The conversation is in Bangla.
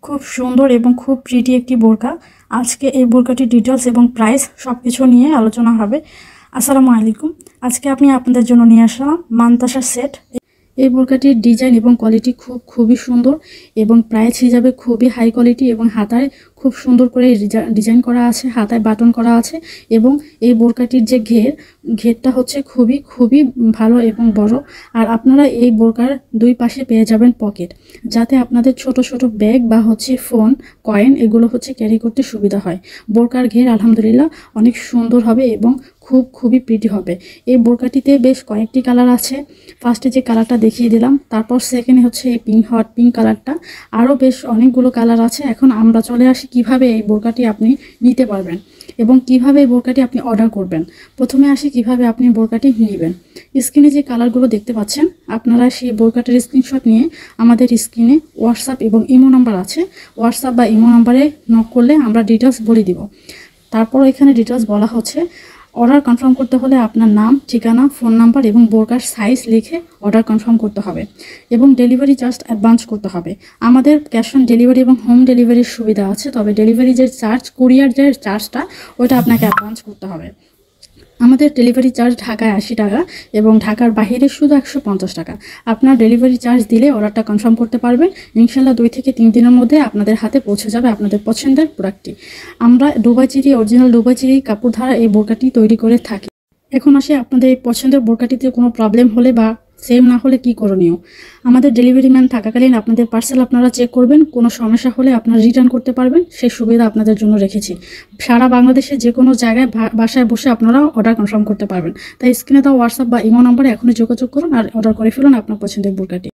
খুব সুন্দর এবং খুব প্রিটি একটি বোরকা। আজকে এই বোরকাটির ডিটেলস এবং প্রাইস সবকিছু নিয়ে আলোচনা হবে। আসসালামু আলাইকুম। আজকে আমি আপনাদের জন্য নিয়ে আসলাম মানতাসা সেট। এই বোরকাটির ডিজাইন এবং কোয়ালিটি খুবই সুন্দর এবং প্রাইস হিসাবে খুবই হাই কোয়ালিটি এবং হাতায় খুব সুন্দর করে ডিজাইন করা আছে, হাতায় বাটন করা আছে এবং এই বোরকাটির যে ঘেরটা হচ্ছে খুবই ভালো এবং বড়। আর আপনারা এই বোরকার দুই পাশে পেয়ে যাবেন পকেট, যাতে আপনাদের ছোট ছোট ব্যাগ বা ফোন, কয়েন এগুলো ক্যারি করতে সুবিধা হয়। বোরকার ঘের আলহামদুলিল্লাহ অনেক সুন্দর হবে এবং খুবই প্রিটি হবে। এই বোরকাটিতে বেশ কয়েকটি কালার আছে। ফার্স্টে যে কালারটা দেখিয়ে দিলাম, তারপর সেকেন্ডে হচ্ছে এই হট পিঙ্ক কালারটা, আরও বেশ অনেকগুলো কালার আছে। এখন আমরা চলে আসি কিভাবে এই বোরকাটি আপনি নিতে পারবেন এবং কিভাবে এই বোরকাটি আপনি অর্ডার করবেন। প্রথমে আসি কিভাবে আপনি বোরকাটি নেবেন। স্ক্রিনে যে কালারগুলো দেখতে পাচ্ছেন, আপনারা সেই বোরকাটির স্ক্রিনশট নিয়ে আমাদের স্ক্রিনে হোয়াটসঅ্যাপ এবং ইমো নাম্বার আছে, হোয়াটসঅ্যাপ বা ইমো নাম্বারে নক করলে আমরা ডিটেলস বলে দিব। তারপর এখানে ডিটেলস বলা হচ্ছে অর্ডার কনফার্ম করতে হলে আপনার নাম, ঠিকানা, ফোন নাম্বার এবং বোরকার সাইজ লিখে অর্ডার কনফার্ম করতে হবে এবং ডেলিভারি চার্জ অ্যাডভান্স করতে হবে। আমাদের ক্যাশ অন ডেলিভারি এবং হোম ডেলিভারির সুবিধা আছে, তবে ডেলিভারি যে চার্জ, কুরিয়ার যে চার্জটা, ওটা আপনাকে অ্যাডভান্স করতে হবে। আমাদের ডেলিভারি চার্জ ঢাকায় 80 টাকা এবং ঢাকার বাইরে শুধু 150 টাকা। আপনার ডেলিভারি চার্জ দিলে অর্ডারটা কনফার্ম করতে পারবেন। ইনশাল্লাহ 2 থেকে 3 দিনের মধ্যে আপনাদের হাতে পৌঁছে যাবে আপনাদের পছন্দের প্রোডাক্টটি। আমরা দুবাইচেরি, অরিজিনাল দুবাইচেরি কাপড় দ্বারা এই বোরকাটি তৈরি করে থাকি। এখন আসি আপনাদের এই পছন্দের বোরকাটিতে কোনো প্রবলেম হলে বা সেম না হলে কি করণীয়। আমাদের ডেলিভারি ম্যান থাকাকালীন আপনাদের পার্সেল আপনারা চেক করবেন, কোনো সমস্যা হলে আপনারা রিটার্ন করতে পারবেন, সেই সুবিধা আপনাদের জন্য রেখেছি। সারা বাংলাদেশে যে কোনো জায়গায় বাসায় বসে আপনারা অর্ডার কনফার্ম করতে পারবেন। তাই স্ক্রিনে দেওয়া হোয়াটসঅ্যাপ বা ইমো নম্বরে এখনই যোগাযোগ করুন আর অর্ডার করে ফেলুন আপনার পছন্দের বোরকাটি।